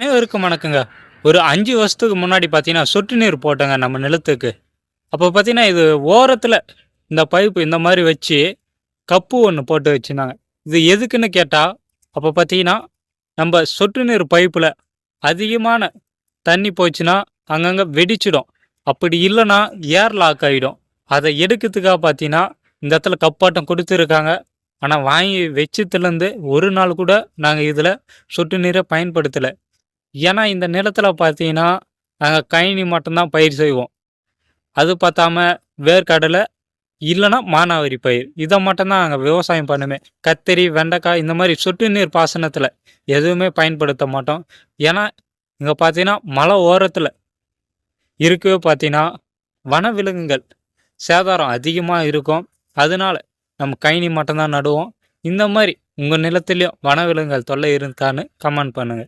அனைவருக்கும் வணக்கங்க. ஒரு 5 வருஷத்துக்கு முன்னாடி பார்த்தீங்கன்னா, சொட்டு நீர் போட்டேங்க நம்ம நிலத்துக்கு. அப்போ பார்த்தீங்கன்னா, இது ஓரத்தில இந்த பைப்பு இந்த மாரி வச்சு, கப்பு ஒண்ணு போட்டு வச்சிருந்தாங்க. இது எதுக்குன்னு கேட்டா, அப்போ பார்த்தீங்கன்னா, நம்ப சொட்டு நீர் பைப்புல அதிகமான தண்ணி போச்சுன்னா, அங்கங்க வெடிச்சிடும். அப்படி இல்லன்னா, ஏர் லாக் ஆயிடும். அத எடுக்கிறதுக்காக பார்த்தீங்கன்னா, இந்த இடத்துல கப்பாட்டம் குடுத்துருக்காங்க. ஆனா, வாங்கி வச்சதுலேருந்து ஒரு நாள் கூட நாங்க இதில சொட்டு நீர பயன்படுத்தல. ஏன்னா, இந்த நிலத்தில பார்த்தீங்கன்னா, நாங்க கழனி மட்டும் தான் பயிர் செய்வோம். அது பத்தாம வேர்க்கடலை, இல்லன்னா மானாவாரி பயிர். இத மட்டும் தான் நாங்க விவசாயம் பண்ணுமே. கத்திரி, வெண்டைக்காய் இந்த மாரி சொட்டு நீர் பாசனத்தில எதுவுமே பயன்படுத்த மாட்டோம். ஏன்னா, இங்க பார்த்தீங்கன்னா, மலை ஓரத்தில இருக்கவே பார்த்தீங்கன்னா, வனவிலங்குகள் சேதாரம் அதிகமா இருக்கும். அதனால நம்ம கழனி மட்டும் தான் நடுவோம். இந்த மாரி உங்க நிலத்திலயும் வனவிலங்குகள் தொல்லை இருக்கான்னு கமெண்ட் பண்ணுங்க.